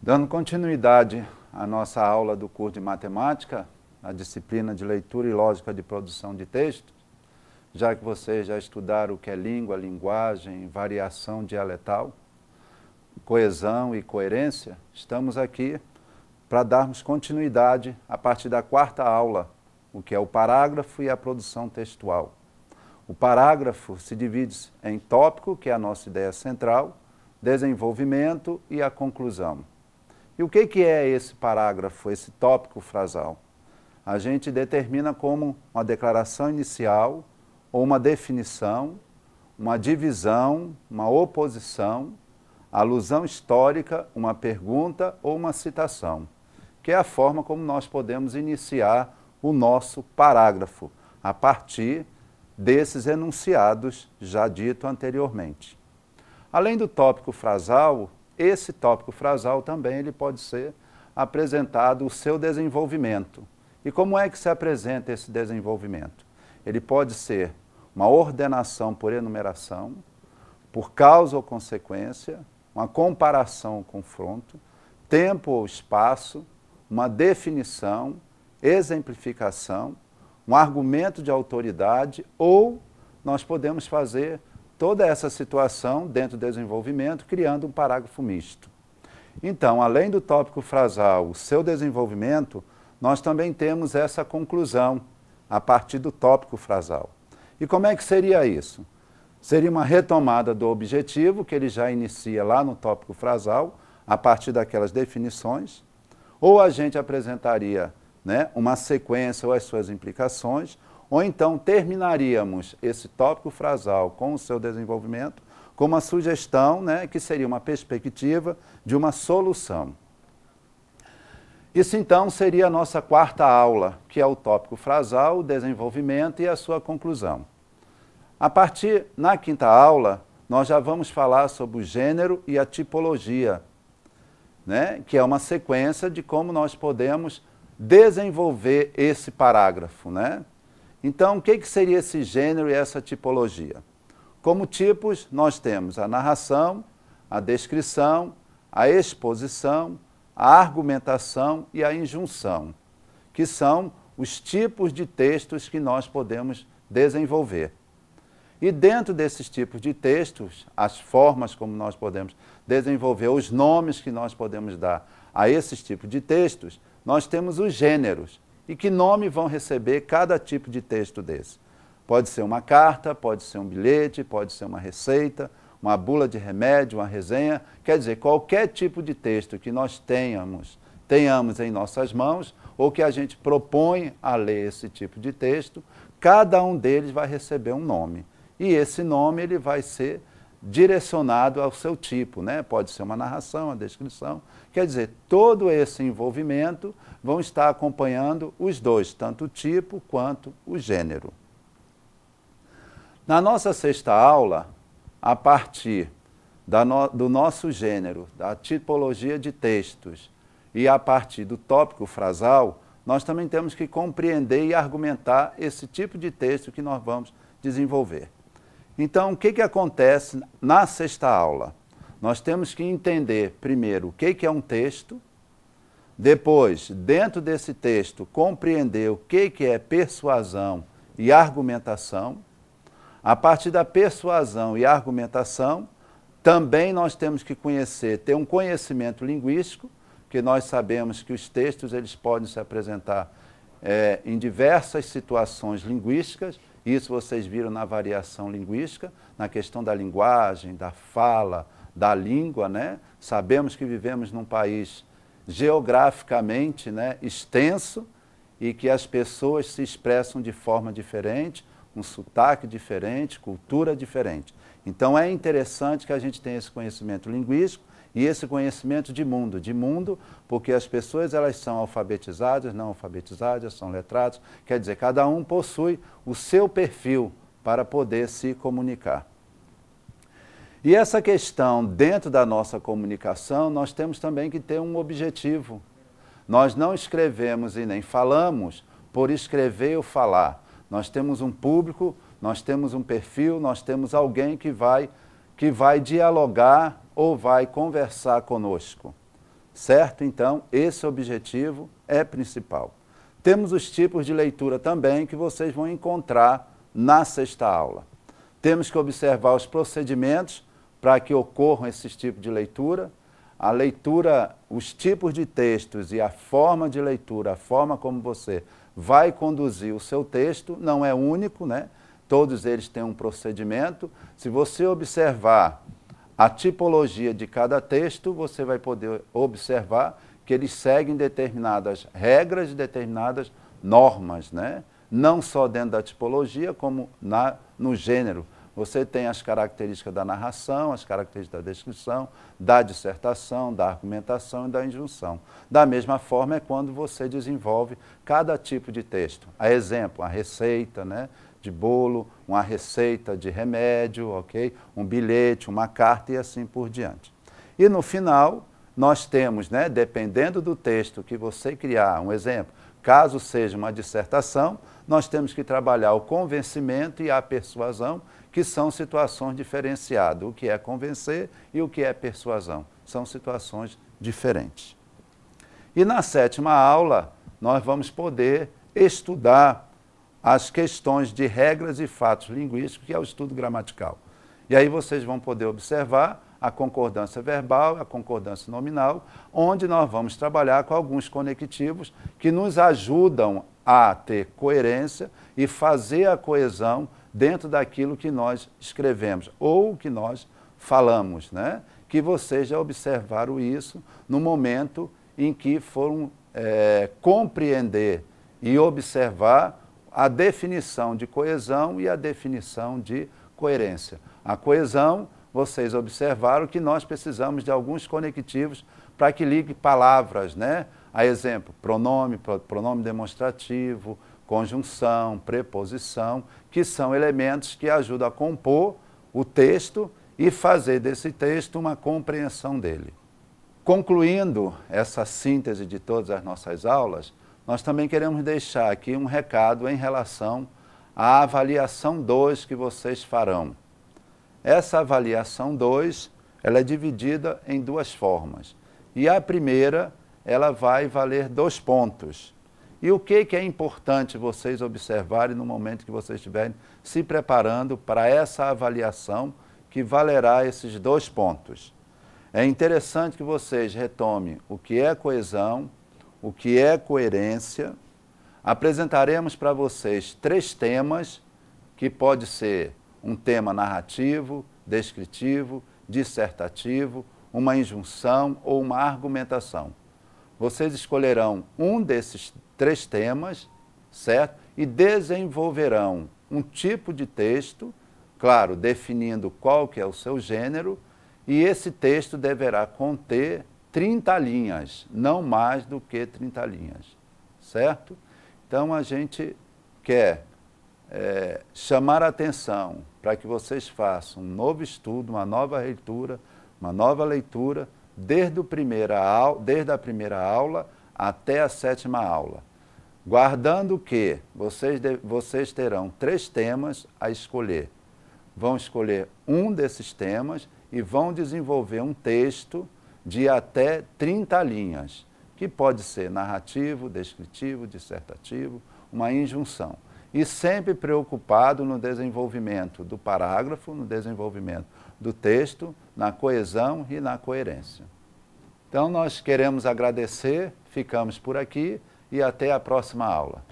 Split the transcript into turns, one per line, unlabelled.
Dando continuidade à nossa aula do curso de matemática, a disciplina de leitura e lógica de produção de textos, já que vocês já estudaram o que é língua, linguagem, variação dialetal, coesão e coerência, estamos aqui para darmos continuidade a partir da quarta aula, o que é o parágrafo e a produção textual. O parágrafo se divide em tópico, que é a nossa ideia central, desenvolvimento e a conclusão. E o que é esse parágrafo, esse tópico frasal? A gente determina como uma declaração inicial, ou uma definição, uma divisão, uma oposição, alusão histórica, uma pergunta ou uma citação, que é a forma como nós podemos iniciar o nosso parágrafo, a partir desses enunciados já dito anteriormente. Além do tópico frasal, esse tópico frasal também ele pode ser apresentado o seu desenvolvimento. E como é que se apresenta esse desenvolvimento? Ele pode ser uma ordenação por enumeração, por causa ou consequência, uma comparação ou confronto, tempo ou espaço, uma definição, exemplificação, um argumento de autoridade, ou nós podemos fazer toda essa situação dentro do desenvolvimento, criando um parágrafo misto. Então, além do tópico frasal, o seu desenvolvimento, nós também temos essa conclusão a partir do tópico frasal. E como é que seria isso? Seria uma retomada do objetivo, que ele já inicia lá no tópico frasal, a partir daquelas definições, ou a gente apresentaria, né, uma sequência ou as suas implicações, ou então terminaríamos esse tópico frasal com o seu desenvolvimento com uma sugestão, né, que seria uma perspectiva de uma solução. Isso então seria a nossa quarta aula, que é o tópico frasal, o desenvolvimento e a sua conclusão. A partir, na quinta aula, nós já vamos falar sobre o gênero e a tipologia, né, que é uma sequência de como nós podemos desenvolver esse parágrafo, né? Então, o que seria esse gênero e essa tipologia? Como tipos, nós temos a narração, a descrição, a exposição, a argumentação e a injunção, que são os tipos de textos que nós podemos desenvolver. E dentro desses tipos de textos, as formas como nós podemos desenvolver, os nomes que nós podemos dar a esses tipos de textos, nós temos os gêneros. E que nome vão receber cada tipo de texto desse? Pode ser uma carta, pode ser um bilhete, pode ser uma receita, uma bula de remédio, uma resenha. Quer dizer, qualquer tipo de texto que nós tenhamos em nossas mãos, ou que a gente propõe a ler esse tipo de texto, cada um deles vai receber um nome. E esse nome ele vai ser direcionado ao seu tipo, né? Pode ser uma narração, uma descrição. Quer dizer, todo esse envolvimento vão estar acompanhando os dois, tanto o tipo quanto o gênero. Na nossa sexta aula, a partir do nosso gênero, da tipologia de textos e a partir do tópico frasal, nós também temos que compreender e argumentar esse tipo de texto que nós vamos desenvolver. Então, o que acontece na sexta aula? Nós temos que entender, primeiro, o que é um texto, depois, dentro desse texto, compreender o que é persuasão e argumentação. A partir da persuasão e argumentação, também nós temos que ter um conhecimento linguístico, que nós sabemos que os textos eles podem se apresentar em diversas situações linguísticas. Isso vocês viram na variação linguística, na questão da linguagem, da fala, da língua, né? Sabemos que vivemos num país geograficamente, né, extenso e que as pessoas se expressam de forma diferente, um sotaque diferente, cultura diferente. Então é interessante que a gente tenha esse conhecimento linguístico e esse conhecimento de mundo, porque as pessoas elas são alfabetizadas, não alfabetizadas, são letradas, quer dizer, cada um possui o seu perfil para poder se comunicar. E essa questão, dentro da nossa comunicação, nós temos também que ter um objetivo. Nós não escrevemos e nem falamos por escrever ou falar. Nós temos um público, nós temos um perfil, nós temos alguém que vai dialogar ou vai conversar conosco. certo? Então, esse objetivo é principal. Temos os tipos de leitura também que vocês vão encontrar na sexta aula. Temos que observar os procedimentos para que ocorram esses tipos de leitura. A leitura, os tipos de textos e a forma de leitura, a forma como você vai conduzir o seu texto, não é único, né? Todos eles têm um procedimento. Se você observar a tipologia de cada texto, você vai poder observar que eles seguem determinadas regras, determinadas normas, né? Não só dentro da tipologia, como no gênero. Você tem as características da narração, as características da descrição, da dissertação, da argumentação e da injunção. Da mesma forma é quando você desenvolve cada tipo de texto. A exemplo, a receita, né, de bolo, uma receita de remédio, ok? Um bilhete, uma carta e assim por diante. E no final, nós temos, né, dependendo do texto que você criar, um exemplo, caso seja uma dissertação, nós temos que trabalhar o convencimento e a persuasão, que são situações diferenciadas. O que é convencer e o que é persuasão. São situações diferentes. E na sétima aula, nós vamos poder estudar as questões de regras e fatos linguísticos, que é o estudo gramatical. E aí vocês vão poder observar a concordância verbal, a concordância nominal, onde nós vamos trabalhar com alguns conectivos que nos ajudam a ter coerência e fazer a coesão dentro daquilo que nós escrevemos ou que nós falamos, né? Que vocês já observaram isso no momento em que foram compreender e observar a definição de coesão e a definição de coerência. A coesão, vocês observaram que nós precisamos de alguns conectivos para que ligue palavras, né? A exemplo, pronome demonstrativo, conjunção, preposição, que são elementos que ajudam a compor o texto e fazer desse texto uma compreensão dele. Concluindo essa síntese de todas as nossas aulas, nós também queremos deixar aqui um recado em relação à avaliação 2 que vocês farão. Essa avaliação 2, ela é dividida em duas formas. E a primeira, ela vai valer 2 pontos. E o que é importante vocês observarem no momento que vocês estiverem se preparando para essa avaliação que valerá esses 2 pontos? É interessante que vocês retomem o que é coesão, o que é coerência. Apresentaremos para vocês 3 temas, que pode ser um tema narrativo, descritivo, dissertativo, uma injunção ou uma argumentação. Vocês escolherão um desses 3 temas, certo? E desenvolverão um tipo de texto, claro, definindo qual que é o seu gênero, e esse texto deverá conter 30 linhas, não mais do que 30 linhas, certo? Então, a gente quer chamar a atenção para que vocês façam um novo estudo, uma nova leitura, desde a primeira aula até a 7ª aula. Guardando que vocês terão 3 temas a escolher. Vão escolher um desses temas e vão desenvolver um texto de até 30 linhas, que pode ser narrativo, descritivo, dissertativo, uma injunção. E sempre preocupado no desenvolvimento do parágrafo, no desenvolvimento do texto, na coesão e na coerência. Então, nós queremos agradecer, ficamos por aqui e até a próxima aula.